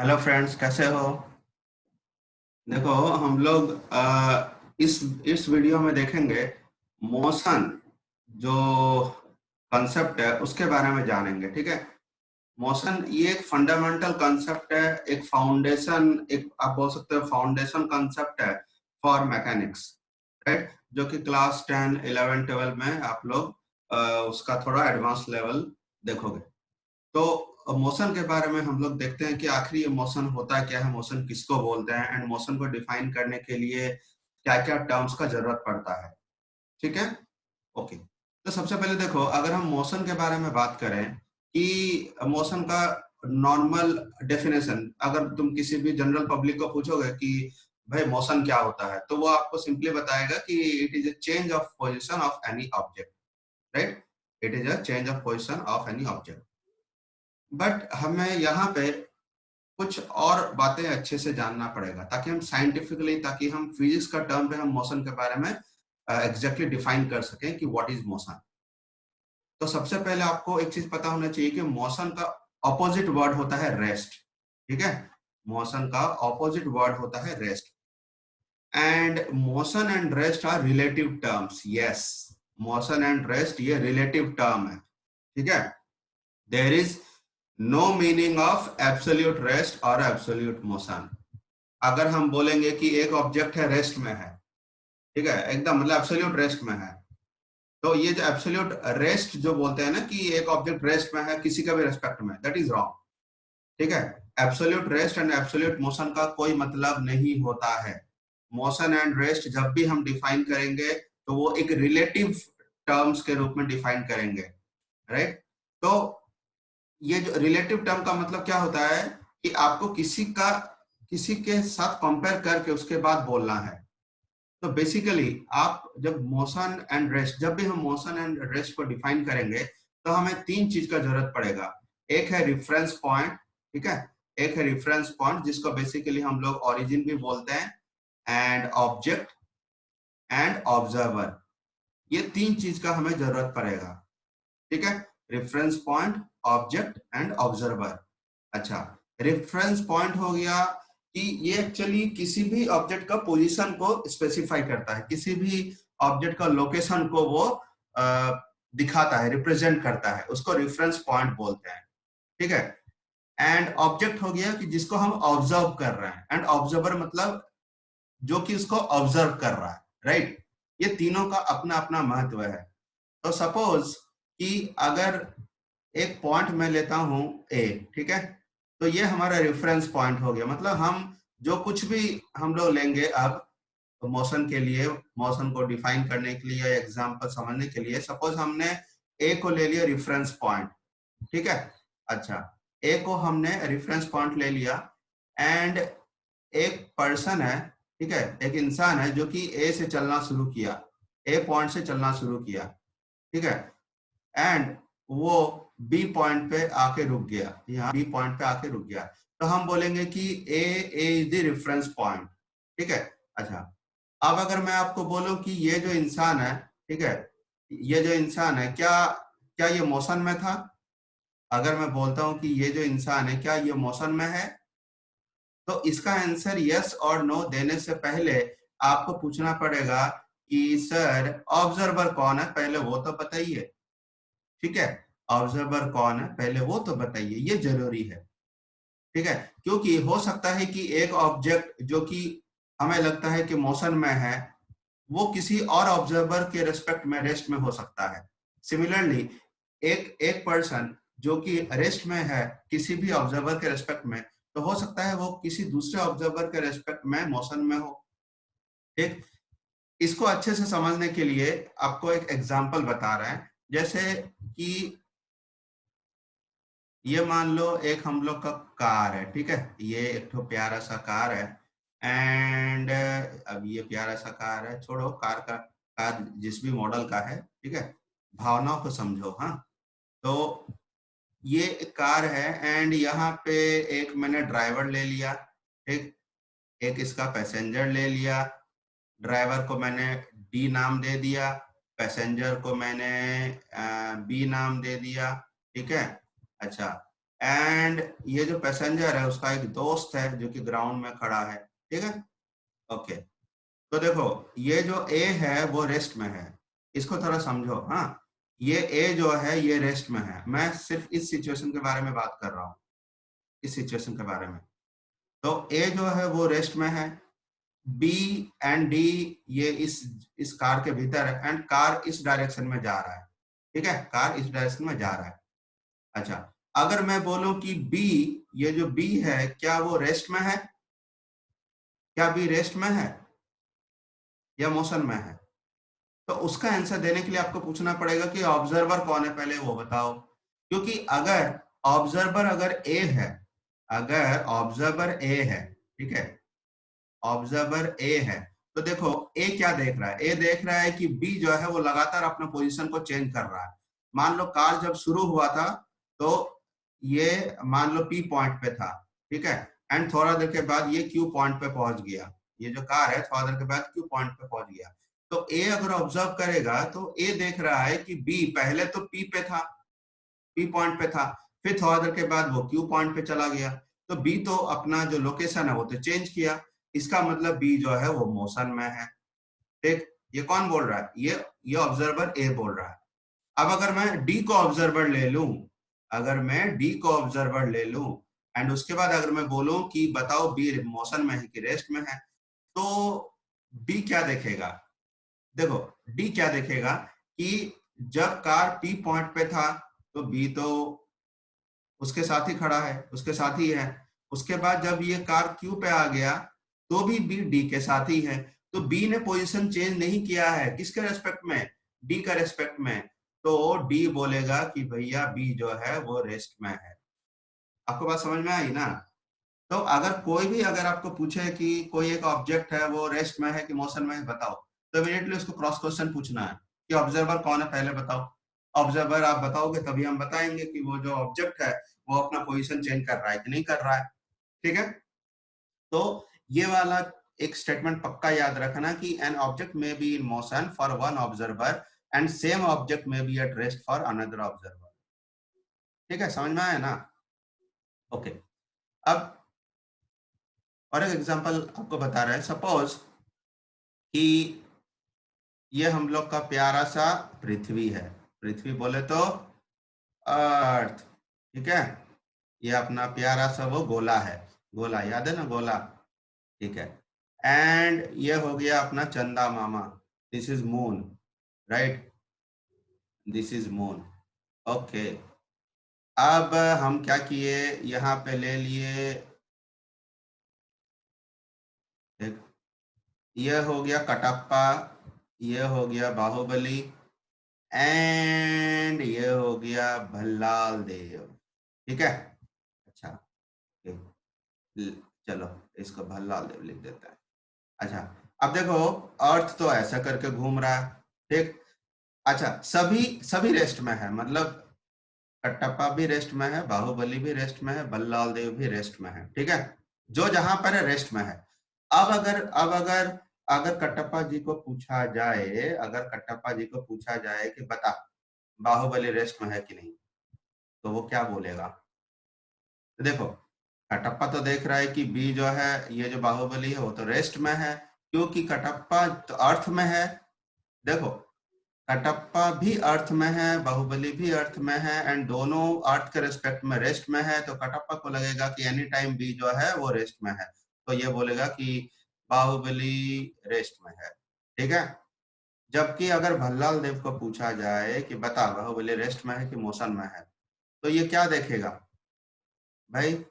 Hello friends, कैसे हो? देखो, हम लोग इस वीडियो में देखेंगे मोशन जो कंसेप्ट है उसके बारे में जानेंगे। ठीक है। मोशन ये एक फंडामेंटल कंसेप्ट है, एक फाउंडेशन, एक आप बोल सकते हो फाउंडेशन कंसेप्ट है फॉर मैकेनिक्स। राइट। जो कि क्लास 10 11 12 में आप लोग उसका थोड़ा एडवांस लेवल देखोगे। तो मोशन के बारे में हम लोग देखते हैं कि आखिर ये मोशन होता है क्या है, मोशन किसको बोलते हैं, एंड मोशन को डिफाइन करने के लिए क्या क्या टर्म्स का जरूरत पड़ता है। ठीक है। ओके। तो सबसे पहले देखो, अगर हम मोशन के बारे में बात करें कि मोशन का नॉर्मल डेफिनेशन, अगर तुम किसी भी जनरल पब्लिक को पूछोगे कि भाई मोशन क्या होता है, तो वो आपको सिंपली बताएगा कि it is a change of position of any object. Right. It is a change of position of any object. But हमें यहाँ पे कुछ और बातें अच्छे से जानना पड़ेगा ताकि हम साइंटिफिकली, ताकि हम फिजिक्स का टर्म पे हम मोशन के बारे में एग्जैक्टली डिफाइन कर सकें कि व्हाट इज मोशन। तो सबसे पहले आपको एक चीज पता होना चाहिए कि मोशन का ऑपोजिट वर्ड होता है रेस्ट। ठीक है। मोशन का ऑपोजिट वर्ड होता है rest. And motion and rest are relative terms. Yes, motion and rest ये रिलेटिव टर्म है। ठीक है। There is no meaning of absolute rest और एब्सोल्यूट मोशन। अगर हम बोलेंगे कि एक ऑब्जेक्ट है रेस्ट में है, ठीक है, एकदम मतलब एब्सोल्यूट रेस्ट में है, तो ये जो एब्सोल्यूट रेस्ट जो बोलते हैं ना कि एक ऑब्जेक्ट रेस्ट में है किसी का भी रेस्पेक्ट में, दैट इज रॉन्ग। ठीक है। Absolute rest and absolute motion का कोई मतलब नहीं होता है। मोशन एंड रेस्ट जब भी हम डिफाइन करेंगे तो वो एक रिलेटिव टर्म्स के रूप में डिफाइन करेंगे। राइट। तो ये जो रिलेटिव टर्म का मतलब क्या होता है कि आपको किसी के साथ कंपेयर करके उसके बाद बोलना है। तो बेसिकली आप जब मोशन एंड रेस्ट, जब भी हम मोशन एंड रेस्ट को डिफाइन करेंगे तो हमें तीन चीज का जरूरत पड़ेगा। एक है रिफरेंस पॉइंट। ठीक है। एक है रिफरेंस पॉइंट जिसको बेसिकली हम लोग ओरिजिन भी बोलते हैं, एंड ऑब्जेक्ट एंड ऑब्जर्वर। ये तीन चीज का हमें जरूरत पड़ेगा। ठीक है। Reference point, object and observer. अच्छा, रेफरेंस पॉइंट हो गया कि ये एक्चुअली किसी भी ऑब्जेक्ट का पोजीशन को स्पेसिफाई करता है, किसी भी ऑब्जेक्ट का लोकेशन को वो दिखाता है, रिप्रेजेंट करता है, उसको रेफरेंस पॉइंट बोलते हैं। ठीक है। एंड ऑब्जेक्ट हो गया कि जिसको हम ऑब्जर्व कर रहे हैं, एंड ऑब्जर्वर मतलब जो कि उसको ऑब्जर्व कर रहा है। राइट। ये तीनों का अपना अपना महत्व है। तो सपोज कि अगर एक पॉइंट मैं लेता हूं ए, ठीक है, तो ये हमारा रेफरेंस पॉइंट हो गया। मतलब हम जो कुछ भी हम लोग लेंगे अब मोशन के लिए, मोशन को डिफाइन करने के लिए, एग्जांपल समझने के लिए, सपोज हमने ए को ले लिया रेफरेंस पॉइंट। ठीक है। अच्छा, ए को हमने रेफरेंस पॉइंट ले लिया, एंड एक पर्सन है, ठीक है, एक इंसान है जो कि ए से चलना शुरू किया, ए पॉइंट से चलना शुरू किया। ठीक है। एंड वो बी पॉइंट पे आके रुक गया, यहाँ बी पॉइंट पे आके रुक गया, तो हम बोलेंगे कि ए इज द रेफरेंस पॉइंट। ठीक है। अच्छा, अब अगर मैं आपको बोलूं कि ये जो इंसान है, ठीक है, ये जो इंसान है, क्या क्या ये मोशन में था? अगर मैं बोलता हूं कि ये जो इंसान है क्या ये मोशन में है, तो इसका आंसर यस और नो देने से पहले आपको पूछना पड़ेगा कि सर ऑब्जर्वर कौन है, पहले वो तो बताइए। ठीक है। ऑब्जर्वर कौन है पहले वो तो बताइए, ये जरूरी है। ठीक है। क्योंकि हो सकता है कि एक ऑब्जेक्ट जो कि हमें लगता है कि मोशन में है, वो किसी और ऑब्जर्वर के रेस्पेक्ट में रेस्ट में हो सकता है। सिमिलरली एक एक पर्सन जो कि रेस्ट में है किसी भी ऑब्जर्वर के रेस्पेक्ट में, तो हो सकता है वो किसी दूसरे ऑब्जर्वर के रेस्पेक्ट में मोशन में हो। ठीक। इसको अच्छे से समझने के लिए आपको एक एग्जांपल बता रहे हैं। जैसे कि ये मान लो एक हम लोग का कार है। ठीक है। ये एक तो प्यारा सा कार है, एंड अब ये प्यारा सा कार है, छोड़ो कार का, कार जिस भी मॉडल का है, ठीक है, भावनाओं को समझो। हाँ। तो ये एक कार है, एंड यहाँ पे एक मैंने ड्राइवर ले लिया। ठीक। एक इसका पैसेंजर ले लिया। ड्राइवर को मैंने डी नाम दे दिया, पैसेंजर को मैंने बी नाम दे दिया। ठीक है। अच्छा, एंड ये जो पैसेंजर है उसका एक दोस्त है जो कि ग्राउंड में खड़ा है, ठीक है। ओके, तो देखो ये जो ए है वो रेस्ट में है, इसको थोड़ा समझो। हाँ, ये ए जो है ये रेस्ट में है, मैं सिर्फ इस सिचुएशन के बारे में बात कर रहा हूँ, इस सिचुएशन के बारे में। तो ए जो है वो रेस्ट में है, बी एंड डी ये इस कार के भीतर है, एंड कार इस डायरेक्शन में जा रहा है, ठीक है, कार इस डायरेक्शन में जा रहा है। अच्छा, अगर मैं बोलूं कि बी, ये जो बी है क्या वो रेस्ट में है, क्या बी रेस्ट में है या मोशन में है? तो उसका आंसर देने के लिए आपको पूछना पड़ेगा कि ऑब्जर्वर कौन है, पहले वो बताओ। क्योंकि अगर ऑब्जर्वर अगर ए है, अगर ऑब्जर्वर ए है, ठीक है, ऑब्जर्वर ए है, तो देखो ए क्या देख रहा है, ए देख रहा है कि बी जो है वो लगातार अपना पोजीशन को चेंज कर रहा है। मान लो कार जब शुरू हुआ था तो ये मान लो पी पॉइंट पे था, ठीक है, एंड थोड़ा देर के बाद ये क्यू पॉइंट पे पहुंच गया, ये जो कार है थोड़ा देर के बाद क्यू पॉइंट पे पहुंच गया। तो ए अगर ऑब्जर्व करेगा तो ए देख रहा है कि बी पहले तो पी पे था, पी पॉइंट पे था, फिर थोड़ा देर के बाद वो क्यू पॉइंट पे चला गया, तो बी तो अपना जो लोकेशन है वो तो चेंज किया, इसका मतलब बी जो है वो मोशन में है। देख, ये कौन बोल रहा है, ये ऑब्जर्वर ए बोल रहा है। अब अगर मैं डी को ऑब्जर्वर ले लूं, अगर मैं डी को ऑब्जर्वर ले लूं एंड उसके बाद अगर मैं बोलूं कि बताओ बी मोशन में है कि रेस्ट में है, तो डी क्या देखेगा, देखो डी क्या देखेगा कि जब कार पी पॉइंट पे था तो बी तो उसके साथ ही खड़ा है, उसके साथ ही है। उसके बाद जब ये कार क्यू पे आ गया तो भी बी डी के साथ ही है, तो बी ने पोजीशन चेंज नहीं किया है, किसके रेस्पेक्ट में, डी का रेस्पेक्ट में। तो डी बोलेगा कि भैया बी जो है वो रेस्ट में है। आपको बात समझ में आई ना? तो अगर कोई भी अगर आपको पूछे कि कोई एक ऑब्जेक्ट है वो रेस्ट में है कि मोशन में है बताओ, तो इमीडिएटली उसको क्रॉस क्वेश्चन पूछना है कि ऑब्जर्वर कौन है पहले बताओ। ऑब्जर्वर आप बताओगे तभी हम बताएंगे कि वो जो ऑब्जेक्ट है वो अपना पोजीशन चेंज कर रहा है कि नहीं कर रहा है, ठीक है। तो ये वाला एक स्टेटमेंट पक्का याद रखना कि an object may be in motion for one observer and same object may be at rest for another observer. ठीक है, समझ में आया ना? ओके, अब और एक एग्जांपल आपको बता रहे हैं। सपोज कि ये हम लोग का प्यारा सा पृथ्वी है, पृथ्वी बोले तो अर्थ, ठीक है, ये अपना प्यारा सा वो गोला है, गोला याद है ना, गोला, ठीक है। एंड ये हो गया अपना चंदा मामा, this is moon, right, this is moon. Okay, अब हम क्या किए, यहाँ पे ले लिए, ये हो गया कटप्पा, ये हो गया बाहुबली, एंड ये हो गया भल्लाल देव, ठीक है। अच्छा, चलो इसको भल्लाल देव लिख देते हैं। अच्छा, अब देखो अर्थ तो ऐसा करके घूम रहा है, ठीक। अच्छा, सभी सभी रेस्ट में है, मतलब कटप्पा भी रेस्ट में है, बाहुबली भी रेस्ट में है, भल्लाल देव भी रेस्ट में है, ठीक है, जो जहां पर है रेस्ट में है। अब अगर अगर कटप्पा जी को पूछा जाए, अगर कटप्पा जी को पूछा जाए कि बता बाहुबली रेस्ट में है कि नहीं, तो वो क्या बोलेगा? तो देखो कटप्पा तो देख रहा है कि बी जो है ये जो बाहुबली है वो तो रेस्ट में है, क्योंकि कटप्पा तो अर्थ में है। देखो कटप्पा भी अर्थ में है, बाहुबली भी अर्थ में है, एंड दोनों अर्थ के रिस्पेक्ट में रेस्ट में है, तो कटप्पा को लगेगा कि एनी टाइम बी जो है वो रेस्ट में है, तो ये बोलेगा कि बाहुबली रेस्ट में है, ठीक है। जबकि अगर भल्लाल देव को पूछा जाए कि बता बाहुबली रेस्ट में है कि मोशन में है, तो ये क्या देखेगा भाई,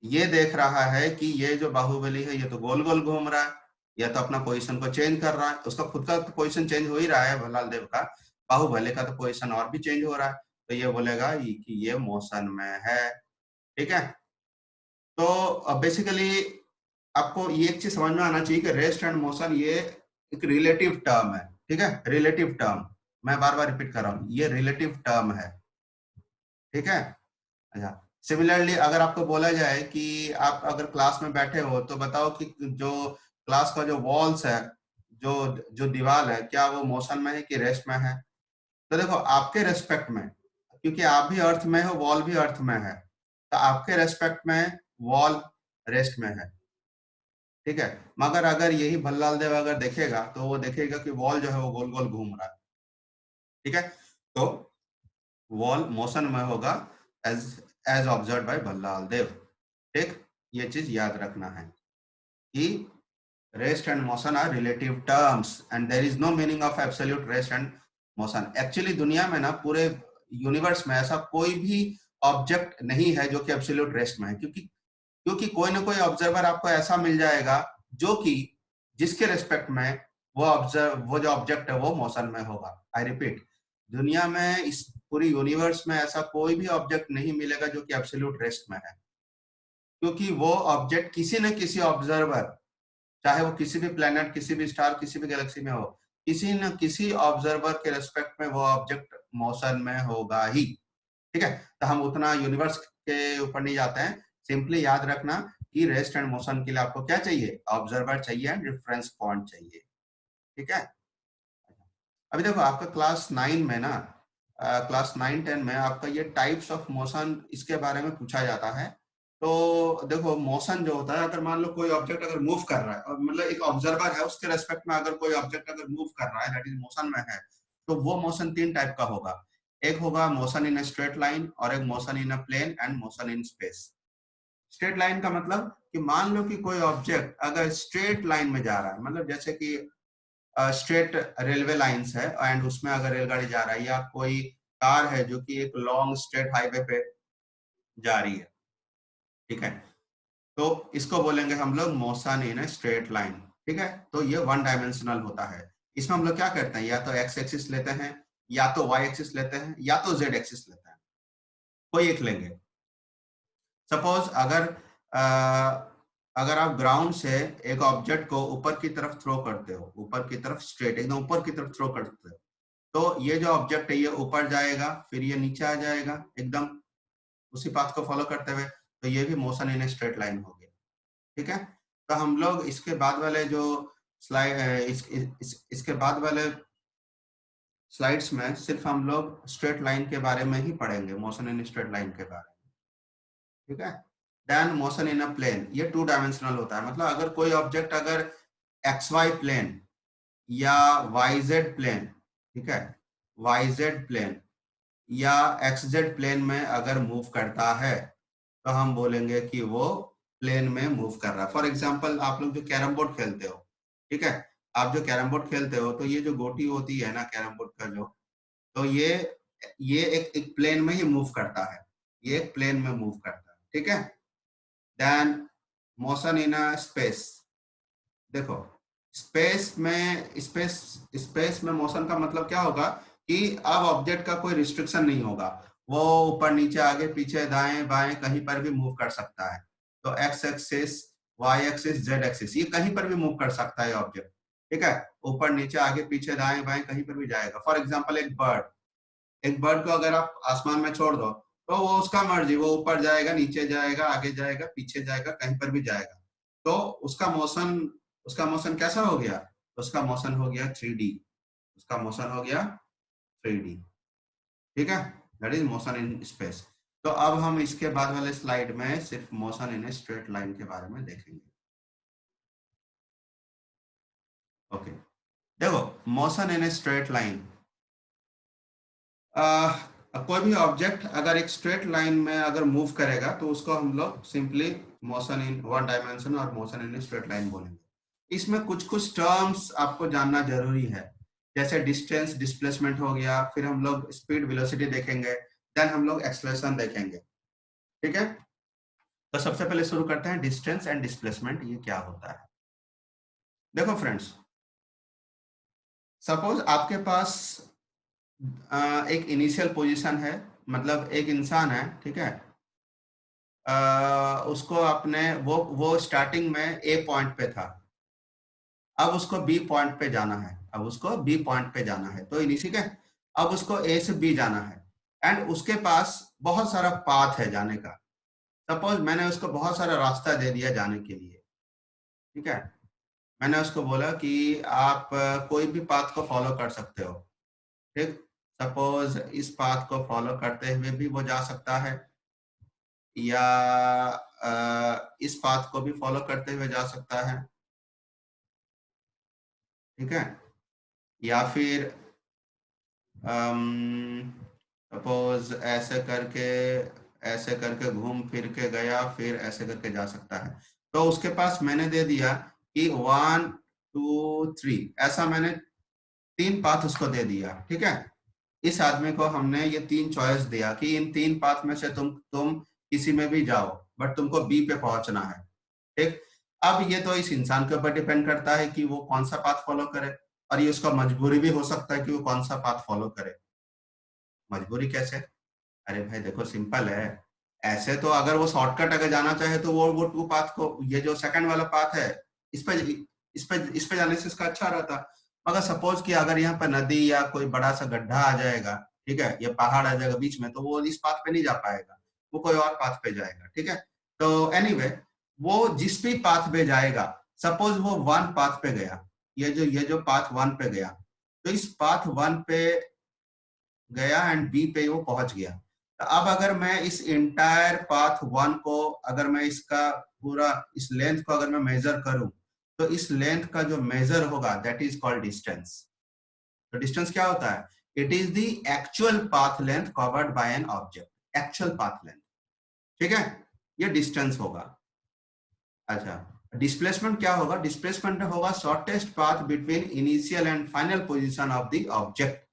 ये देख रहा है कि ये जो बाहुबली है ये तो गोल गोल घूम रहा है, या तो अपना पोजीशन को चेंज कर रहा है, उसका खुद का तो पोजीशन चेंज हो ही रहा है भल्लाल देव का, बाहुबली का तो पोजीशन और भी चेंज हो रहा है, तो ये बोलेगा कि ये मोशन में है, ठीक है। तो बेसिकली आपको ये एक चीज समझ में आना चाहिए कि रेस्ट एंड मोशन ये एक रिलेटिव टर्म है, ठीक है, रिलेटिव टर्म, मैं बार बार रिपीट कर रहा हूँ, ये रिलेटिव टर्म है, ठीक है। अच्छा, सिमिलरली अगर आपको बोला जाए कि आप अगर क्लास में बैठे हो तो बताओ कि जो क्लास का जो वॉल्स है, जो जो दीवार है, क्या वो मोशन में है कि रेस्ट में है? तो देखो आपके रेस्पेक्ट में, क्योंकि आप भी अर्थ में हो, वॉल भी अर्थ में है, तो आपके रेस्पेक्ट में वॉल रेस्ट में है, ठीक है। मगर अगर यही भल्लाल देव अगर देखेगा तो वो देखेगा कि वॉल जो है वो गोल गोल घूम रहा है, ठीक है। तो वॉल मोशन में होगा as as observe by Bhallaladeva, ठीक। ये चीज याद रखना है कि rest and motion are relative terms and there is no meaning of absolute rest and motion. Actually दुनिया में ना, पूरे यूनिवर्स में ऐसा कोई भी ऑब्जेक्ट नहीं है जो कि एब्सोल्यूट रेस्ट में है, क्योंकि कोई ना कोई ऑब्जर्वर आपको ऐसा मिल जाएगा जो कि जिसके रेस्पेक्ट में वो जो ऑब्जेक्ट है वो मोशन में होगा। आई रिपीट, दुनिया में, इस पूरी यूनिवर्स में ऐसा कोई भी ऑब्जेक्ट नहीं मिलेगा जो कि एब्सोल्यूट रेस्ट में है, क्योंकि वो ऑब्जेक्ट किसी न किसी ऑब्जर्वर, चाहे वो किसी भी प्लेनेट, किसी भी स्टार, किसी भी गैलेक्सी में हो, किसी न किसी ऑब्जर्वर के रेस्पेक्ट में वो ऑब्जेक्ट मोशन में होगा ही, ठीक है। तो हम उतना यूनिवर्स के ऊपर नहीं जाते हैं, सिंपली याद रखना कि रेस्ट एंड मोशन के लिए आपको क्या चाहिए, ऑब्जर्वर चाहिए एंड रेफरेंस पॉइंट चाहिए, ठीक है। अभी देखो आपका क्लास 9 में ना, क्लास 9-10 में आपका ये टाइप्स ऑफ मोशन इसके बारे में पूछा जाता है। तो देखो मोशन जो होता है, अगर मान लो कोई ऑब्जेक्ट अगर मूव कर रहा है, और मतलब एक ऑब्जर्वर है, उसके रेस्पेक्ट में अगर कोई ऑब्जेक्ट अगर मूव कर रहा है, दैट इज मोशन में है, तो वो मोशन 3 टाइप का होगा। एक होगा मोशन इन स्ट्रेट लाइन, और एक motion in a plane, and motion in space. Straight line का मतलब कि मान लो कि कोई ऑब्जेक्ट अगर स्ट्रेट लाइन में जा रहा है, मतलब जैसे कि स्ट्रेट रेलवे लाइंस है एंड उसमें अगर रेलगाड़ी जा रहा है, या कोई कार है जो कि एक लॉन्ग स्ट्रेट हाईवे पे जा रही है, ठीक है। तो इसको बोलेंगे हम लोग मोशन इन स्ट्रेट लाइन, ठीक है। तो ये वन डायमेंशनल होता है। इसमें हम लोग क्या करते हैं, या तो एक्स एक्सिस लेते हैं, या तो वाई एक्सिस लेते हैं, या तो जेड एक्सिस लेते हैं, कोई एक लेंगे। सपोज अगर आप ग्राउंड से एक ऑब्जेक्ट को ऊपर की तरफ थ्रो करते हो, ऊपर की तरफ स्ट्रेट एकदम ऊपर की तरफ थ्रो करते हो, तो ये जो ऑब्जेक्ट है ये ऊपर जाएगा, फिर ये नीचे आ जाएगा एकदम उसी पाथ को फॉलो करते हुए, तो ये भी मोशन इन स्ट्रेट लाइन हो गया, ठीक है। तो हम लोग इसके बाद वाले जो स्लाइड इसके बाद वाले स्लाइड्स में सिर्फ हम लोग स्ट्रेट लाइन के बारे में ही पढ़ेंगे, मोशन इन स्ट्रेट लाइन के बारे में, ठीक है। Then motion in a plane, ये 2 डायमेंशनल होता है, मतलब अगर कोई ऑब्जेक्ट अगर एक्स वाई प्लेन या वाई जेड प्लेन, ठीक है, वाई जेड प्लेन या एक्स जेड प्लेन में अगर मूव करता है, तो हम बोलेंगे कि वो प्लेन में मूव कर रहा है। फॉर एग्जाम्पल आप लोग जो कैरम बोर्ड खेलते हो, ठीक है, आप जो कैरम बोर्ड खेलते हो, तो ये जो गोटी होती है ना कैरम बोर्ड का जो, तो ये एक प्लेन में ही मूव करता है, ये एक प्लेन में मूव करता है, ठीक है। Then motion in a space, देखो स्पेस में मोशन का मतलब क्या होगा कि अब ऑब्जेक्ट का कोई रिस्ट्रिक्शन नहीं होगा, वो ऊपर नीचे आगे पीछे दाएं बाएं कहीं पर भी मूव कर सकता है। तो x axis, y axis, z axis, ये कहीं पर भी मूव कर सकता है ऑब्जेक्ट, ठीक है। ऊपर नीचे आगे पीछे दाएं बाएं कहीं पर भी जाएगा। फॉर एग्जाम्पल एक बर्ड को अगर आप आसमान में छोड़ दो, तो वो उसका मर्जी, वो ऊपर जाएगा, नीचे जाएगा, आगे जाएगा, पीछे जाएगा, कहीं पर भी जाएगा। तो उसका मोशन कैसा हो गया, उसका मोशन हो गया 3D, उसका मोशन हो गया 3D, ठीक है। That is motion in space. तो अब हम इसके बाद वाले स्लाइड में सिर्फ मोशन इन स्ट्रेट लाइन के बारे में देखेंगे। ओके, देखो मोशन इन स्ट्रेट लाइन, कोई भी ऑब्जेक्ट अगर एक स्ट्रेट लाइन में अगर मूव करेगा तो उसको हम लोग simply motion in one dimension और मोशन इन स्ट्रेट लाइन बोलेंगे। इसमें कुछ कुछ टर्म्स आपको जानना जरूरी है, जैसे डिस्टेंस डिस्प्लेसमेंट हो गया, फिर हम लोग स्पीड वेलोसिटी देखेंगे, देन हम लोग एक्सेलरेशन देखेंगे, ठीक है। तो सबसे पहले शुरू करते हैं डिस्टेंस एंड डिस्प्लेसमेंट, ये क्या होता है। देखो फ्रेंड्स, सपोज आपके पास एक इनिशियल पोजीशन है, मतलब एक इंसान है, ठीक है। उसको अपने वो स्टार्टिंग में ए पॉइंट पे था, अब उसको बी पॉइंट पे जाना है, अब उसको बी पॉइंट पे जाना है, तो ठीक है। अब उसको ए से बी जाना है, एंड उसके पास बहुत सारा पाथ है जाने का। सपोज मैंने उसको बहुत सारा रास्ता दे दिया जाने के लिए, ठीक है। मैंने उसको बोला कि आप कोई भी पाथ को फॉलो कर सकते हो, ठीक। सपोज इस पाथ को फॉलो करते हुए भी वो जा सकता है, या इस पाथ को भी फॉलो करते हुए जा सकता है, ठीक है, या फिर सपोज ऐसे करके घूम फिर के गया, फिर ऐसे करके जा सकता है। तो उसके पास मैंने दे दिया कि 1 2 3, ऐसा मैंने 3 पाथ उसको दे दिया, ठीक है। इस आदमी को हमने ये 3 चॉइस दिया कि इन 3 पाथ में से तुम किसी में भी जाओ, बट तुमको बी पे पहुंचना है, ठीक। अब ये तो इस इंसान के ऊपर डिपेंड करता है कि वो कौन सा पाथ फॉलो करे, और ये उसका मजबूरी भी हो सकता है कि वो कौन सा पाथ फॉलो करे। मजबूरी कैसे? अरे भाई देखो, सिंपल है। ऐसे तो अगर वो शॉर्टकट अगर जाना चाहे तो वो 2 पाथ को, ये जो सेकंड वाला पाथ है, इस पे जाने से इसका अच्छा रहता। मगर सपोज कि अगर यहाँ पर नदी या कोई बड़ा सा गड्ढा आ जाएगा, ठीक है, या पहाड़ आ जाएगा बीच में, तो वो इस पाथ पे नहीं जा पाएगा, वो कोई और पाथ पे जाएगा, ठीक है। तो एनीवे, वो जिस भी पाथ पे जाएगा, सपोज वो 1 पाथ पे गया, ये जो पाथ 1 पे गया, तो इस पाथ 1 पे गया एंड बी पे वो पहुंच गया। तो अब अगर मैं इस इंटायर पाथ 1 को, अगर मैं इसका पूरा इस लेंथ को अगर मैं मेजर करूं, तो इस लेंथ का जो मेजर होगा दैट इज कॉल्ड डिस्टेंस। तो डिस्टेंस क्या होता है? It is the actual path length covered by an object, actual path length, ठीक है, ये डिस्टेंस होगा। अच्छा, डिस्प्लेसमेंट क्या होगा? डिस्प्लेसमेंट होगा shortest path between initial and final position of the object.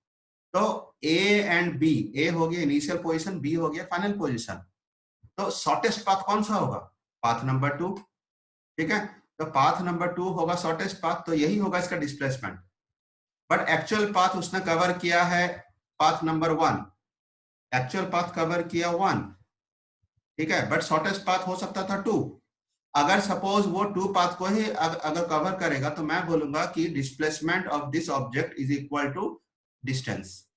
तो ए एंड बी, ए हो गया इनिशियल पोजीशन, बी हो गया फाइनल पोजीशन। तो शॉर्टेस्ट पाथ कौन सा होगा? पाथ नंबर 2, ठीक है। तो पाथ नंबर 2 होगा शॉर्टेस्ट पाथ, तो यही होगा इसका डिस्प्लेसमेंट। बट एक्चुअल पाथ उसने कवर किया है path number 1, actual path cover किया 1, ठीक है, बट शॉर्टेस्ट पाथ हो सकता था 2। अगर सपोज वो 2 पाथ को ही अगर कवर करेगा, तो मैं बोलूंगा कि displacement of this object is equal to distance.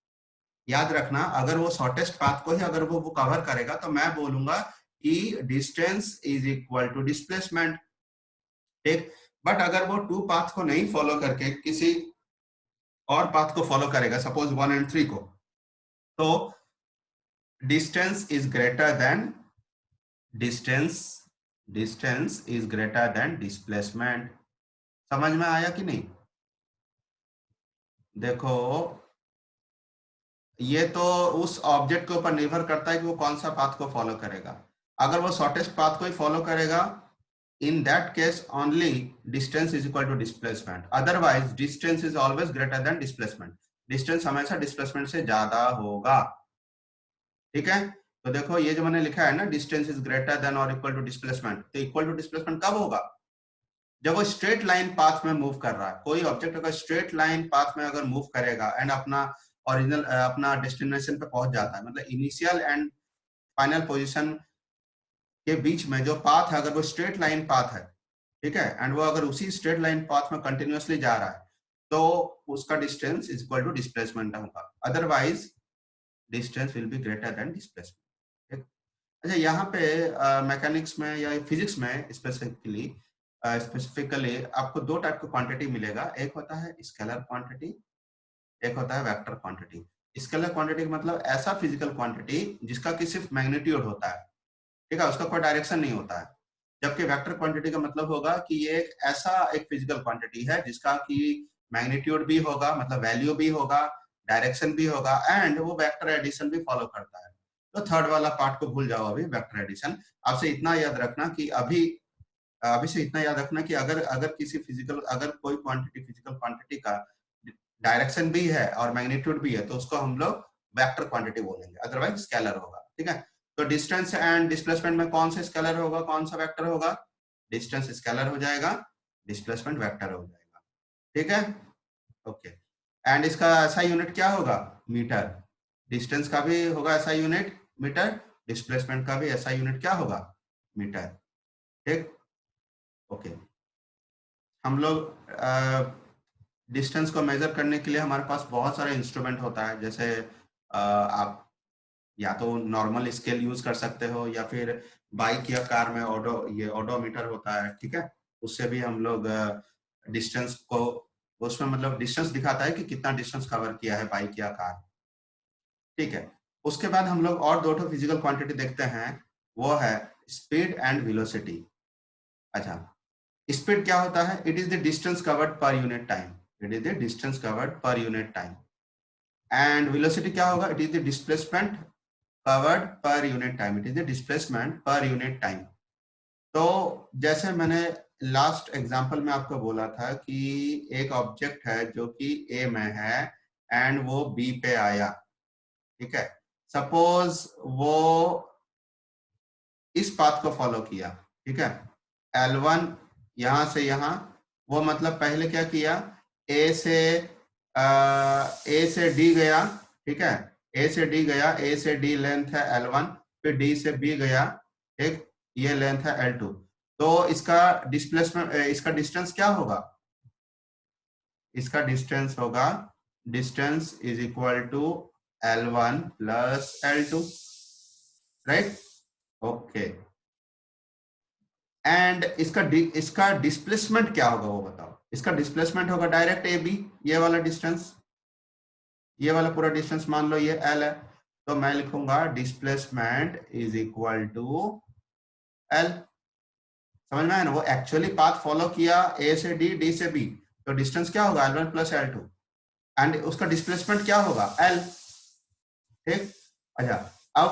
याद रखना, अगर वो शॉर्टेस्ट पाथ को ही अगर वो कवर करेगा, तो मैं बोलूंगा कि distance is equal to displacement, ठीक। बट अगर वो 2 पाथ को नहीं फॉलो करके किसी और पाथ को फॉलो करेगा, सपोज 1 एंड 3 को, तो distance is greater than distance distance is greater than displacement. समझ में आया कि नहीं? देखो, ये तो उस ऑब्जेक्ट के ऊपर निर्भर करता है कि वो कौन सा पाथ को फॉलो करेगा। अगर वो शॉर्टेस्ट पाथ को ही फॉलो करेगा, in that case only distance is equal to displacement, otherwise distance is always greater than displacement। distance हमेशा displacement से ज्यादा होगा, ठीक है। तो देखो, ये जो मैंने लिखा है ना, distance is greater than or equal to displacement, तो equal to displacement कब होगा? जब वो स्ट्रेट लाइन पाथ में मूव कर रहा है। कोई ऑब्जेक्ट अगर स्ट्रेट लाइन पाथ में अगर मूव करेगा एंड अपना ओरिजिनल अपना डेस्टिनेशन पे पहुंच जाता है, मतलब इनिशियल एंड फाइनल पोजीशन के बीच में जो पाथ है, अगर वो स्ट्रेट लाइन पाथ है, ठीक है, एंड वो अगर उसी स्ट्रेट लाइन पाथ में कंटिन्यूअसली जा रहा है, तो उसका distance is equal to displacement होगा, otherwise distance will be greater than displacement. अच्छा, यहाँ पे मैकेनिक्स में या फिजिक्स में स्पेसिफिकली आपको 2 टाइप का क्वांटिटी मिलेगा। एक होता है स्केलर क्वांटिटी, एक होता है वेक्टर क्वांटिटी। स्केलर क्वांटिटी का मतलब ऐसा फिजिकल क्वांटिटी जिसका कि सिर्फ मैग्नीट्यूड होता है, ठीक है, उसका कोई डायरेक्शन नहीं होता है। जबकि वेक्टर क्वांटिटी का मतलब होगा कि ये एक ऐसा एक फिजिकल क्वांटिटी है जिसका कि मैग्नीट्यूड भी होगा, मतलब वैल्यू भी होगा, डायरेक्शन भी होगा, एंड वो वेक्टर एडिशन भी फॉलो करता है। तो थर्ड वाला पार्ट को भूल जाओ अभी, वेक्टर एडिशन। आपसे इतना याद रखना कि अभी अभी से इतना याद रखना कि अगर अगर किसी फिजिकल, अगर कोई क्वांटिटी फिजिकल क्वांटिटी का डायरेक्शन भी है और मैग्नीट्यूड भी है, तो उसको हम लोग वेक्टर क्वांटिटी बोलेंगे, अदरवाइज स्केलर होगा, ठीक है। तो डिस्टेंस एंड डिस्प्लेसमेंट में कौन सा स्केलर होगा, कौन सा वेक्टर होगा? डिस्टेंस स्केलर हो जाएगा, डिस्प्लेसमेंट वेक्टर हो जाएगा, ठीक है, ओके। एंड इसका ऐसा यूनिट क्या होगा? मीटर। डिस्टेंस का भी होगा ऐसा यूनिट मीटर, डिस्प्लेसमेंट का भी ऐसा यूनिट क्या होगा? मीटर, ठीक, ओके। हम लोग डिस्टेंस को मेजर करने के लिए हमारे पास बहुत सारे इंस्ट्रूमेंट होता है, जैसे आप या तो नॉर्मल स्केल यूज कर सकते हो, या फिर बाइक या कार में ओडोमीटर होता है, ठीक है, उससे भी हम लोग डिस्टेंस को, उसमें मतलब डिस्टेंस दिखाता है कि कितना डिस्टेंस कवर किया है बाइक या कार, ठीक है। उसके बाद हम लोग और 2 फिजिकल क्वांटिटी देखते हैं। वो है स्पीड एंड वेलोसिटी। अच्छा, स्पीड क्या होता है? It is the distance covered पर unit time, it is the distance covered पर यूनिट टाइम। एंड वेलोसिटी क्या होगा? It is the displacement covered पर unit time, it is the displacement पर यूनिट टाइम। तो जैसे मैंने लास्ट एग्जांपल में आपको बोला था कि एक ऑब्जेक्ट है जो कि ए में है एंड वो बी पे आया, ठीक है। सपोज वो इस पाथ को फॉलो किया, ठीक है, L1 यहां से यहां, वो मतलब पहले क्या किया, ए से डी गया, ठीक है, ए से डी गया, ए से डी लेंथ है L1, फिर डी से बी गया, ठीक, ये लेंथ है L2। तो इसका डिस्प्लेसमेंट, इसका डिस्टेंस क्या होगा? इसका डिस्टेंस होगा, distance is equal to L1 plus L2, right, okay. And इसका डिस्प्लेसमेंट क्या होगा वो बताओ? इसका डिस्प्लेसमेंट होगा डायरेक्ट ए बी, ये वाला डिस्टेंस, ये वाला पूरा डिस्टेंस मान लो ये एल है, तो मैं लिखूंगा displacement is equal to l. समझ में आया ना? वो एक्चुअली पाथ फॉलो किया ए से डी, डी से बी, तो डिस्टेंस क्या होगा? L1 प्लस L2, एंड उसका डिस्प्लेसमेंट क्या होगा? एल, ठीक। अच्छा, अब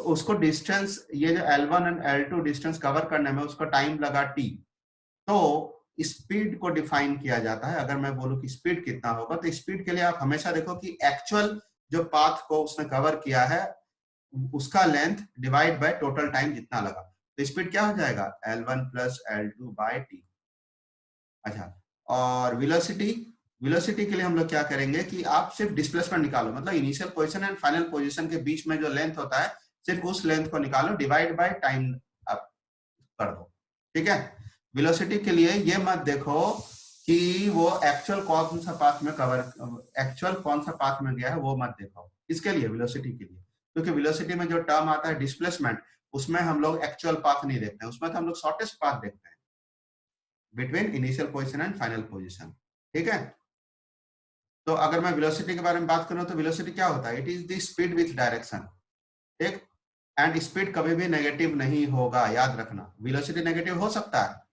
उसको डिस्टेंस, ये जो L1 and L2 distance cover करने में उसका टाइम लगा t। तो स्पीड को डिफाइन किया जाता है, अगर मैं बोलूं कि स्पीड कितना होगा, तो स्पीड के लिए आप हमेशा देखो कि एक्चुअल जो पाथ को उसने कवर किया है उसका length divide by total time जितना लगा, तो स्पीड क्या हो जाएगा? L1 plus L2 bye T. अच्छा, और वेलोसिटी, वेलोसिटी के लिए हम लोग क्या करेंगे कि आप सिर्फ डिस्प्लेसमेंट निकालो, मतलब initial position and final position के बीच में जो लेंथ होता है सिर्फ उस लेंथ को निकालो, डिवाइड बाय टाइम आप कर दो, ठीक है। वेलोसिटी के लिए ये मत देखो कि वो एक्चुअल कौन सा पाथ में कवर, एक्चुअल कौन सा पाथ में गया है वो मत देखो। इसके लिए वेलोसिटी के लिए, क्योंकि वेलोसिटी में जो टर्म आता है डिस्प्लेसमेंट, उसमें हम लोग एक्चुअल पाथ नहीं देखते हैं, उसमें तो हम लोग शॉर्टेस्ट पाथ देखते हैं between initial position and final position, ठीक है। तो अगर मैं वेलोसिटी के बारे में बात करूं तो वेलोसिटी क्या होता है? It is the speed with direction, ठीक। एंड स्पीड कभी भी नेगेटिव नहीं होगा, याद रखना। वेलोसिटी नेगेटिव हो सकता है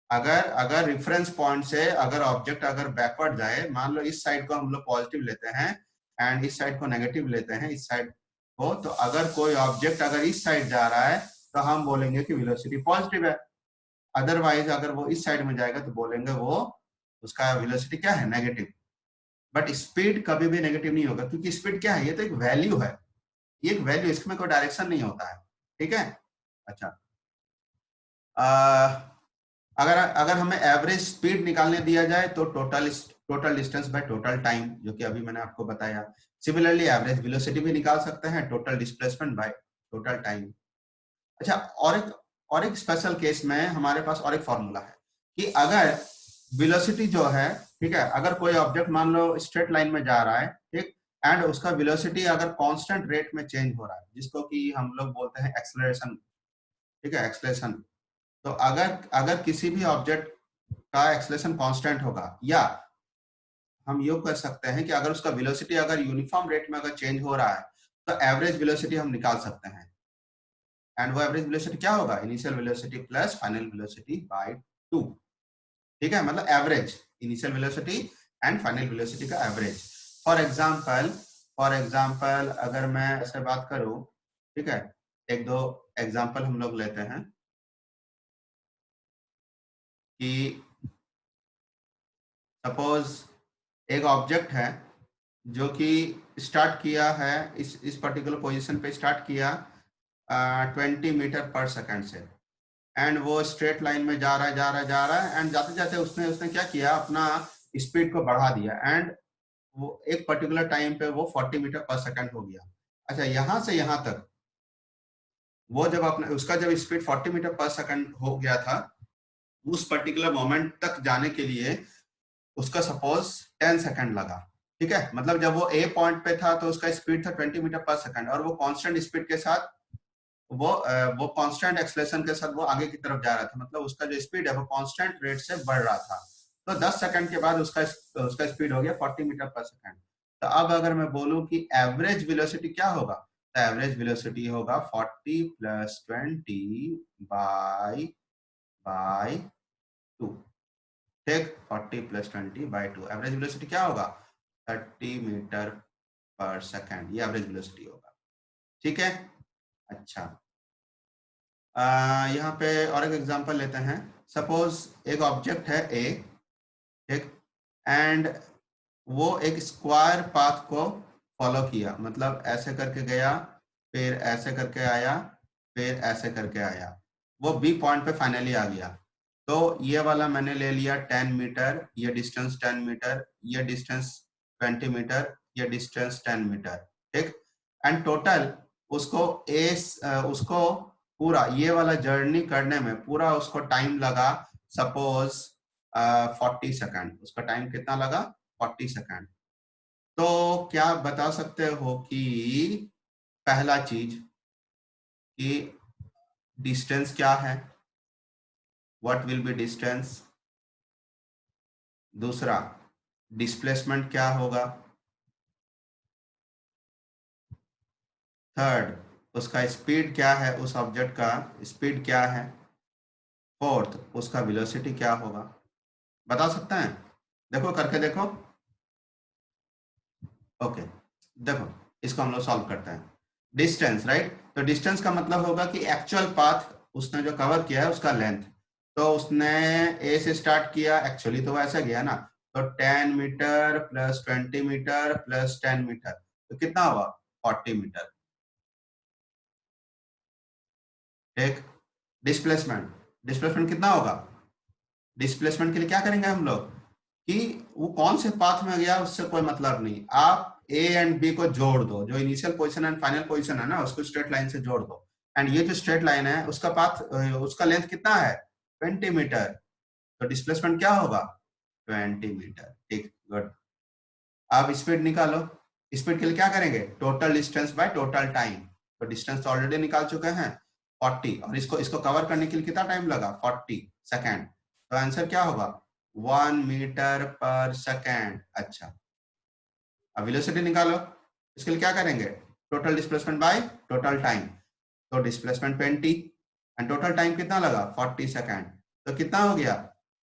अगर अगर रेफरेंस पॉइंट से अगर ऑब्जेक्ट अगर बैकवर्ड जाए, मान लो इस साइड को हम लोग पॉजिटिव लेते हैं एंड इस साइड को नेगेटिव लेते हैं, इस साइड को, तो अगर कोई ऑब्जेक्ट अगर इस साइड जा रहा है तो हम बोलेंगे कि वेलोसिटी पॉजिटिव है, अदरवाइज अगर वो इस साइड में जाएगा तो बोलेंगे वो उसका वेलोसिटी क्या है? नेगेटिव। बट स्पीड कभी भी नेगेटिव नहीं होगा, क्योंकि स्पीड क्या है? ये तो एक वैल्यू है, ये एक वैल्यू, इसमें कोई डायरेक्शन नहीं होता है, ठीक है। अच्छा, अगर अगर हमें एवरेज स्पीड निकालने दिया जाए तो total distance by total time, जो कि अभी मैंने आपको बताया। सिमिलरली एवरेज वेलोसिटी भी निकाल सकते हैं, total displacement by total time. अच्छा, और एक स्पेशल केस में हमारे पास और एक फॉर्मूला है कि अगर वेलोसिटी जो है, ठीक है, अगर कोई ऑब्जेक्ट मान लो स्ट्रेट लाइन में जा रहा है, ठीक, एंड उसका वेलोसिटी अगर कांस्टेंट रेट में चेंज हो रहा है, जिसको कि हम लोग बोलते हैं एक्सेलरेशन, ठीक है, एक्सेलरेशन। तो अगर अगर किसी भी ऑब्जेक्ट का एक्सेलरेशन कांस्टेंट होगा, या हम ये कर सकते हैं कि अगर उसका वेलोसिटी अगर यूनिफॉर्म रेट में अगर चेंज हो रहा है तो एवरेज वेलोसिटी हम निकाल सकते हैं। एंड वो एवरेज वेलोसिटी क्या होगा? Initial velocity plus final velocity bye 2, ठीक है, मतलब average initial velocity and final velocity का एवरेज। फॉर एग्जांपल अगर मैं ऐसे बात करूं, ठीक है, एक दो एग्जांपल हम लोग लेते हैं कि सपोज एक ऑब्जेक्ट है जो कि स्टार्ट किया है इस पर्टिकुलर पोजीशन पे स्टार्ट किया 20 मीटर पर सेकंड से, एंड वो स्ट्रेट लाइन में जा रहा है, जा रहा है, जा रहा है, एंड जाते जाते उसने उसने क्या किया, अपना स्पीड को बढ़ा दिया, एंड वो एक पर्टिकुलर टाइम पे वो 40 मीटर पर सेकंड हो गया। अच्छा, यहां से यहां तक वो जब अपने उसका जब स्पीड 40 मीटर पर सेकंड हो गया था, उस पर्टिकुलर मोमेंट तक जाने के लिए उसका सपोज 10 सेकंड लगा, ठीक है। मतलब जब वो ए पॉइंट पे था तो उसका स्पीड था 20 मीटर पर सेकंड, और वो कांस्टेंट स्पीड के साथ वो कांस्टेंट एक्सेलरेशन के साथ वो आगे की तरफ जा रहा था, मतलब उसका जो स्पीड है वो कांस्टेंट रेट से बढ़ रहा था। तो 10 सेकंड के बाद उसका उसका स्पीड हो गया 40 मीटर पर सेकंड। तो अब अगर मैं बोलूं कि एवरेज वेलोसिटी क्या होगा, तो एवरेज वेलोसिटी होगा 40 प्लस 20 बाय 2। ठीक, 40 प्लस 20 बाय 2, एवरेज वेलोसिटी क्या होगा 30 मीटर पर सेकेंड, ये एवरेज वेलोसिटी होगा। ठीक है, अच्छा यहाँ पे और एक एग्जांपल लेते हैं। सपोज एक ऑब्जेक्ट है ए, ठीक, एंड वो एक स्क्वायर पाथ को फॉलो किया, मतलब ऐसे करके गया, फिर ऐसे करके आया, फिर ऐसे करके आया, वो बी पॉइंट पे फाइनली आ गया। तो ये वाला मैंने ले लिया 10 मीटर, ये डिस्टेंस 10 मीटर, ये डिस्टेंस 20 मीटर, ये डिस्टेंस 10 मीटर, ठीक। एंड टोटल उसको उसको पूरा ये वाला जर्नी करने में पूरा उसको टाइम लगा सपोज 40 सेकंड। उसका टाइम कितना लगा 40 सेकंड। तो क्या बता सकते हो कि पहला चीज कि डिस्टेंस क्या है, व्हाट विल बी डिस्टेंस। दूसरा डिस्प्लेसमेंट क्या होगा। थर्ड उसका स्पीड क्या है, उस ऑब्जेक्ट का स्पीड क्या है। फोर्थ उसका वेलोसिटी क्या होगा। बता सकते हैं, देखो करके देखो। ओके, देखो इसको हम लोग सॉल्व करते हैं। डिस्टेंस, राइट, तो डिस्टेंस का मतलब होगा कि एक्चुअल पाथ उसने जो कवर किया है उसका लेंथ। तो उसने ए से स्टार्ट किया, एक्चुअली तो वैसे गया ना, तो 10 metre plus 20 metre plus 10 metre, तो कितना हुआ 40 मीटर। ठीक, डिस्प्लेसमेंट, डिस्प्लेसमेंट कितना होगा। डिस्प्लेसमेंट के लिए क्या करेंगे हम लोग कि वो कौन से पाथ में गया उससे कोई मतलब नहीं, आप ए एंड बी को जोड़ दो, जो initial position and final position है ना उसको स्ट्रेट लाइन से जोड़ दो। एंड ये जो स्ट्रेट लाइन है उसका पाथ उसका लेंथ कितना है 20 मीटर, तो डिस्प्लेसमेंट क्या होगा 20 मीटर। ठीक, गुड। अब स्पीड निकालो। स्पीड के लिए क्या करेंगे total distance by total time. तो डिस्टेंस तो ऑलरेडी निकाल चुके हैं 40, और इसको इसको कवर करने के लिए कितना टाइम लगा 40 सेकेंड। तो आंसर क्या होगा 1 मीटर पर सेकेंड। अच्छा, अब वेलोसिटी निकालो। इसके लिए क्या करेंगे total displacement by total time. तो डिस्प्लेसमेंट 20 एंड टोटल टाइम कितना लगा 40 सेकेंड, तो कितना हो गया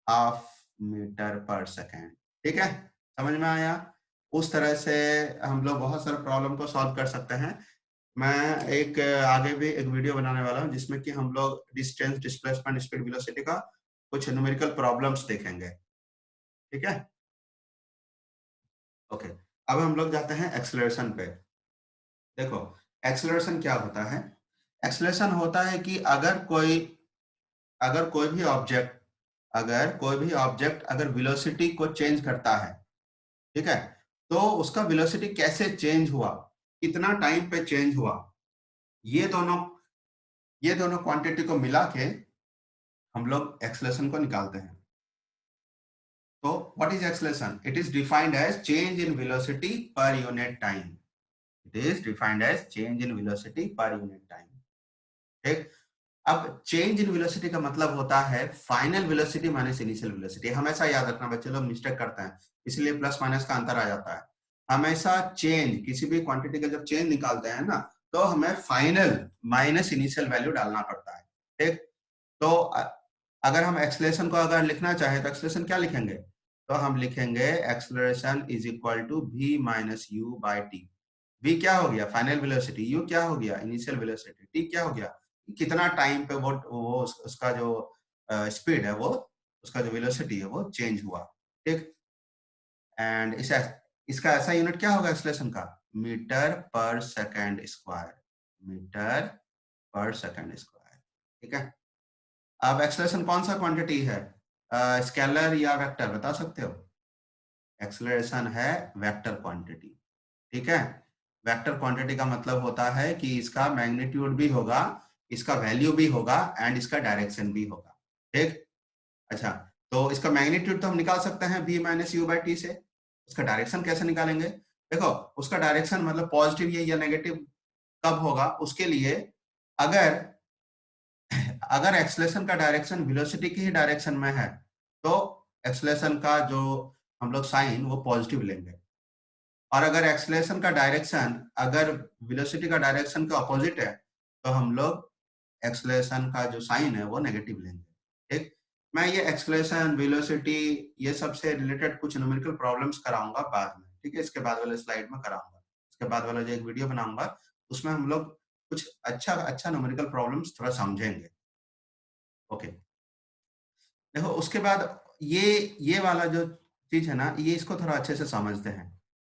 हाफ मीटर पर सेकेंड। ठीक है, समझ में आया। उस तरह से हम लोग बहुत सारे प्रॉब्लम को सॉल्व कर सकते हैं। मैं एक आगे भी एक वीडियो बनाने वाला हूँ जिसमें कि हम लोग डिस्टेंस, डिस्प्लेसमेंट, स्पीड, वेलोसिटी का कुछ न्यूमेरिकल प्रॉब्लम्स देखेंगे। ठीक है, ओके। अब हम लोग जाते हैं एक्सेलरेशन पे। देखो एक्सेलरेशन क्या होता है। एक्सेलरेशन होता है कि अगर कोई भी ऑब्जेक्ट अगर वेलोसिटी को चेंज करता है, ठीक है, तो उसका वेलोसिटी कैसे चेंज हुआ, कितना टाइम पे चेंज हुआ, ये दोनों क्वांटिटी को मिला के हम लोग एक्सेलरेशन को निकालते हैं। तो what is acceleration, it is defined as change in velocity per unit time. It is defined as change in velocity per unit time. ठीक, अब चेंज इन वेलोसिटी का मतलब होता है final velocity minus initial velocity. हमेशा याद रखना, बच्चे लोग मिस्टेक करते हैं, इसलिए प्लस माइनस का अंतर आ जाता है। हमेशा चेंज, किसी भी क्वांटिटी का जब चेंज निकालते हैं ना, तो हमें फाइनल माइनस इनिशियल वैल्यू डालना पड़ता है। ठीक, तो अगर हम एक्सलेशन को अगर लिखना चाहे तो एक्सलेशन क्या लिखेंगे, तो हम लिखेंगे acceleration is equal to v minus u by t. v क्या हो गया फाइनल वेलोसिटी, u क्या हो गया इनिशियल वेलोसिटी, t क्या हो गया कितना टाइम पे वो उसका जो स्पीड है, वो उसका जो वेलोसिटी है वो चेंज हुआ। ठीक, एंड इसका ऐसा यूनिट क्या होगा एक्सलेशन का मीटर पर सेकेंड स्क्वायर, मीटर पर सेकेंड स्क्वायर। ठीक है, अब एक्सलेशन कौन सा क्वांटिटी है, स्केलर या वेक्टर, बता सकते हो। एक्सलेशन है वेक्टर क्वांटिटी। ठीक है, वेक्टर क्वांटिटी का मतलब होता है कि इसका मैग्नीट्यूड भी होगा, इसका वैल्यू भी होगा एंड इसका डायरेक्शन भी होगा। ठीक, अच्छा, तो इसका मैग्नीट्यूड तो हम निकाल सकते हैं v minus u by T से। उसका डायरेक्शन कैसे निकालेंगे, देखो उसका डायरेक्शन मतलब पॉजिटिव या नेगेटिव कब होगा उसके लिए, अगर अगर एक्सलेशन का डायरेक्शन वेलोसिटी की ही डायरेक्शन में है तो एक्सलेशन का जो हम लोग साइन वो पॉजिटिव लेंगे। और अगर एक्सेलरेशन का डायरेक्शन अगर वेलोसिटी का डायरेक्शन के ऑपोजिट है तो हम लोग एक्सेलरेशन का जो साइन है वो नेगेटिव लेंगे। ठीक, मैं ये एक्सेलरेशन वेलोसिटी ये सबसे रिलेटेड कुछ न्यूमेरिकल प्रॉब्लम्स कराऊंगा बाद में। ठीक है, इसके बाद वाले स्लाइड में कराऊंगा। इसके बाद वाला जो एक वीडियो बनाऊंगा उसमें हम लोग कुछ अच्छा अच्छा न्यूमेरिकल प्रॉब्लम्स थोड़ा समझेंगे। ओके, देखो उसके बाद ये वाला जो चीज है ना, ये इसको थोड़ा अच्छे से समझते हैं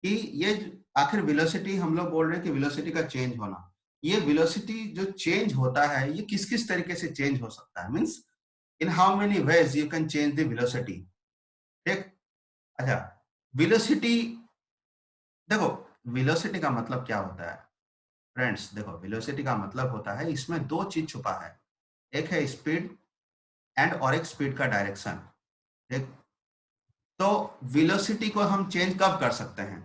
कि ये आखिर वेलोसिटी हम लोग बोल रहे हैं कि वेलोसिटी का चेंज होना, ये वेलोसिटी जो चेंज होता है ये किस किस तरीके से चेंज हो सकता है, means in how many ways you can change the velocity. ठीक, अच्छा, वेलोसिटी, देखो वेलोसिटी का मतलब क्या होता है फ्रेंड्स, देखो वेलोसिटी का मतलब होता है इसमें दो चीज छुपा है, एक है स्पीड एंड और एक स्पीड का डायरेक्शन। ठीक, तो वेलोसिटी को हम चेंज कब कर सकते हैं?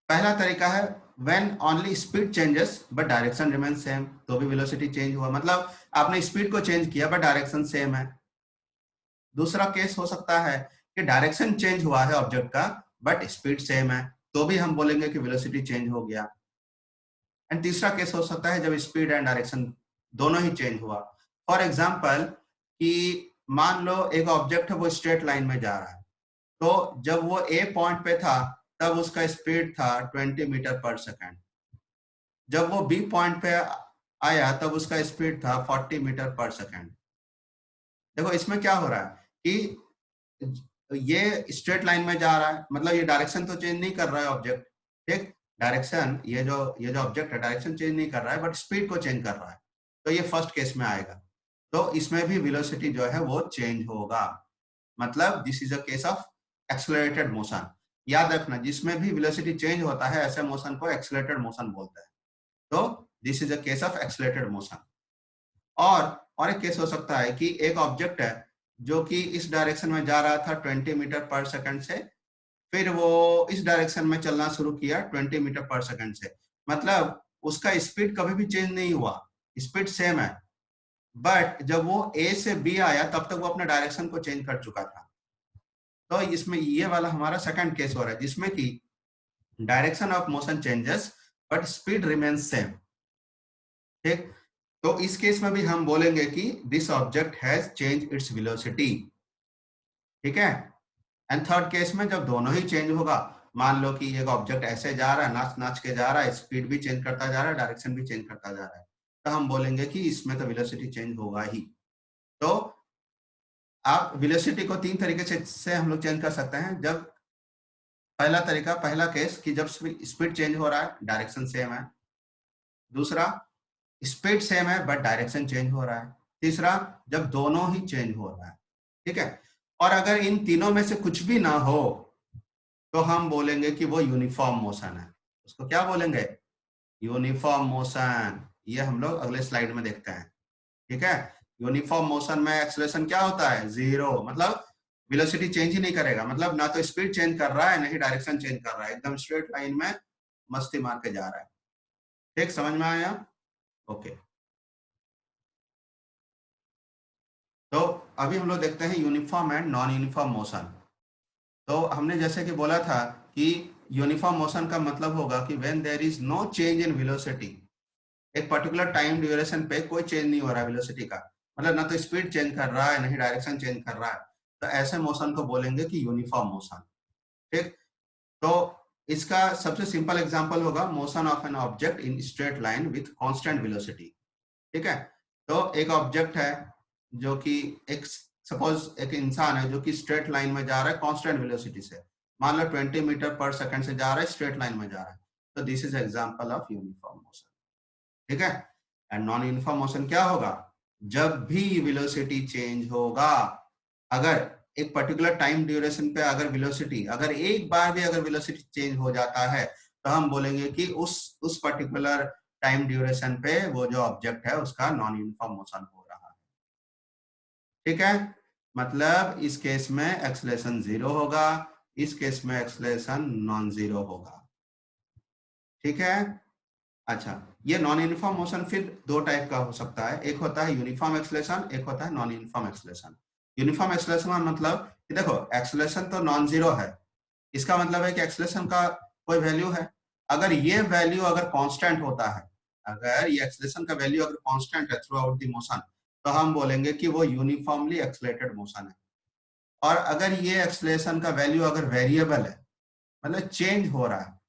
पहला तरीका है when only speed changes but direction remain same, तो भी वेलोसिटी चेंज हुआ, मतलब आपने स्पीड को चेंज किया बट डायरेक्शन सेम है। दूसरा केस हो सकता है कि डायरेक्शन चेंज हुआ है ऑब्जेक्ट का बट स्पीड सेम है, तो भी हम बोलेंगे कि वेलोसिटी चेंज हो गया। एंड तीसरा केस हो सकता है जब स्पीड एंड डायरेक्शन दोनों ही चेंज हुआ। फॉर एग्जाम्पल कि मान लो एक ऑब्जेक्ट है वो स्ट्रेट लाइन में जा रहा है, तो जब वो ए पॉइंट पे था तब उसका स्पीड था 20 मीटर पर सेकेंड, जब वो बी पॉइंट पे आया तब उसका स्पीड था 40 मीटर पर सेकेंड। देखो इसमें क्या हो रहा है कि ये स्ट्रेट लाइन में जा रहा है, मतलब ये डायरेक्शन तो चेंज नहीं कर रहा है ऑब्जेक्ट। ठीक, डायरेक्शन ये जो ऑब्जेक्ट है डायरेक्शन चेंज नहीं कर रहा है बट स्पीड को चेंज कर रहा है, तो ये फर्स्ट केस में आएगा। तो इसमें भी वेलोसिटी जो है वो चेंज होगा, मतलब this is a case of accelerated motion. याद रखना, जिसमें भी वेलोसिटी चेंज होता है ऐसे मोशन को एक्सेलरेटेड मोशन बोलते हैं। तो this is a case of accelerated motion. और एक केस हो सकता है कि एक ऑब्जेक्ट है जो कि इस डायरेक्शन में जा रहा था 20 मीटर पर सेकंड से, फिर वो इस डायरेक्शन में चलना शुरू किया 20 मीटर पर सेकंड से, मतलब उसका स्पीड कभी भी चेंज नहीं हुआ, स्पीड सेम है, बट जब वो ए से बी आया तब तक वो अपने डायरेक्शन को चेंज कर चुका था। तो इसमें ये वाला हमारा सेकंड केस हो रहा है जिसमें कि direction of motion changes but speed remains same. ठीक, तो इस केस में भी हम बोलेंगे कि this object has change its velocity. ठीक है, एंड थर्ड केस में जब दोनों ही चेंज होगा, मान लो कि एक ऑब्जेक्ट ऐसे जा रहा है, नाच नाच के जा रहा है, स्पीड भी चेंज करता जा रहा है, डायरेक्शन भी चेंज करता जा रहा है, तो हम बोलेंगे कि इसमें तो वेलोसिटी चेंज होगा ही। तो आप वेलोसिटी को तीन तरीके से हम लोग चेंज कर सकते हैं। जब पहला केस कि जब स्पीड चेंज हो रहा है डायरेक्शन सेम है, दूसरा स्पीड सेम है बट डायरेक्शन चेंज हो रहा है, तीसरा जब दोनों ही चेंज हो रहा है। ठीक है, और अगर इन तीनों में से कुछ भी ना हो तो हम बोलेंगे कि वो यूनिफॉर्म मोशन है। उसको क्या बोलेंगे? Uniform motion. ये हम लोग अगले स्लाइड में देखते हैं। ठीक है, यूनिफॉर्म मोशन में एक्सेलरेशन क्या होता है? जीरो, मतलब वेलोसिटी चेंज ही नहीं करेगा, मतलब ना तो स्पीड चेंज कर रहा है ना ही डायरेक्शन चेंज कर रहा है, एकदम स्ट्रेट लाइन में मस्ती मार के जा रहा है। ठीक, समझ में आया? ओके, तो अभी हम लोग देखते हैं uniform and non uniform motion. तो हमने जैसे कि बोला था कि यूनिफॉर्म मोशन का मतलब होगा कि when there is no change in velocity, एक पर्टिकुलर टाइम ड्यूरेशन पे कोई चेंज नहीं हो रहा है वेलोसिटी का, मतलब ना तो स्पीड चेंज कर रहा है ना ही डायरेक्शन चेंज कर रहा है, तो ऐसे मोशन को बोलेंगे कि यूनिफॉर्म मोशन। ठीक, तो इसका सबसे सिंपल एग्जांपल होगा motion of an object in straight line with constant velocity. ठीक है, तो एक ऑब्जेक्ट है जो कि एक सपोज एक इंसान है जो कि स्ट्रेट लाइन में जा रहा है कांस्टेंट वेलोसिटी से, मान लो 20 मीटर पर सेकंड से जा रहा है, स्ट्रेट लाइन में जा रहा है, तो this is example of uniform motion. ठीक है, एंड नॉन यूनिफॉर्म मोशन क्या होगा? जब भी वेलोसिटी चेंज होगा, अगर एक पर्टिकुलर टाइम ड्यूरेशन पे अगर एक बार भी अगर वेलोसिटी चेंज हो जाता है तो हम बोलेंगे कि उस पर्टिकुलर टाइम ड्यूरेशन पे वो जो ऑब्जेक्ट है उसका नॉन यूनिफॉर्म मोशन हो रहा है। ठीक है, मतलब इस केस में एक्सेलरेशन जीरो होगा, इस केस में एक्सेलरेशन नॉन जीरो होगा। ठीक है, अच्छा, ये नॉन यूनिफॉर्म मोशन फिर दो टाइप का हो सकता है, एक होता है यूनिफॉर्म एक्सेलरेशन, एक होता है non uniform acceleration. Uniform acceleration का मतलब कि देखो एक्सेलरेशन तो नॉन जीरो है, इसका मतलब है कि एक्सेलरेशन का कोई वैल्यू है। अगर ये वैल्यू अगर कांस्टेंट होता है, अगर ये एक्सेलरेशन का वैल्यू अगर कांस्टेंट है थ्रू आउट द मोशन, तो हम बोलेंगे कि वो यूनिफॉर्मली एक्सेलरेटेड मोशन है। और अगर ये एक्सेलरेशन का वैल्यू अगर वेरिएबल है, मतलब चेंज हो रहा है,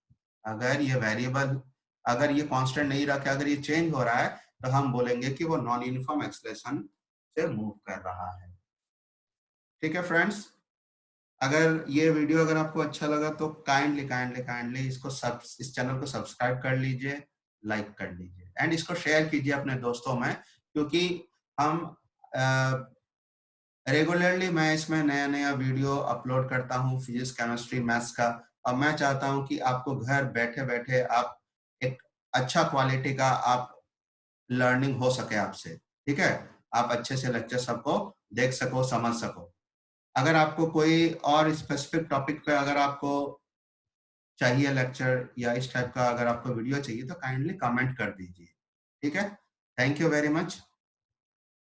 अगर ये वेरिएबल, अगर ये कांस्टेंट नहीं रखा, अगर ये चेंज हो रहा है, तो हम बोलेंगे कि वो नॉन यूनिफॉर्म एक्सेलरेशन से मूव कर रहा है। ठीक है फ्रेंड्स, अगर ये वीडियो अगर आपको अच्छा लगा तो काइंडली इसको इस चैनल को सब्सक्राइब कर लीजिए, लाइक कर लीजिए एंड इसको शेयर कीजिए अपने दोस्तों में, क्योंकि हम रेगुलरली मैं इसमें नया नया वीडियो अपलोड करता हूँ फिजिक्स, केमिस्ट्री, मैथ्स का। और मैं चाहता हूँ कि आपको घर बैठे बैठे आप एक अच्छा क्वालिटी का आप लर्निंग हो सके आपसे। ठीक है, आप अच्छे से लेक्चर सबको देख सको, समझ सको। अगर आपको कोई और स्पेसिफिक टॉपिक पे अगर आपको चाहिए लेक्चर या इस टाइप का अगर आपको वीडियो चाहिए तो काइंडली कमेंट कर दीजिए। ठीक है, थैंक यू वेरी मच।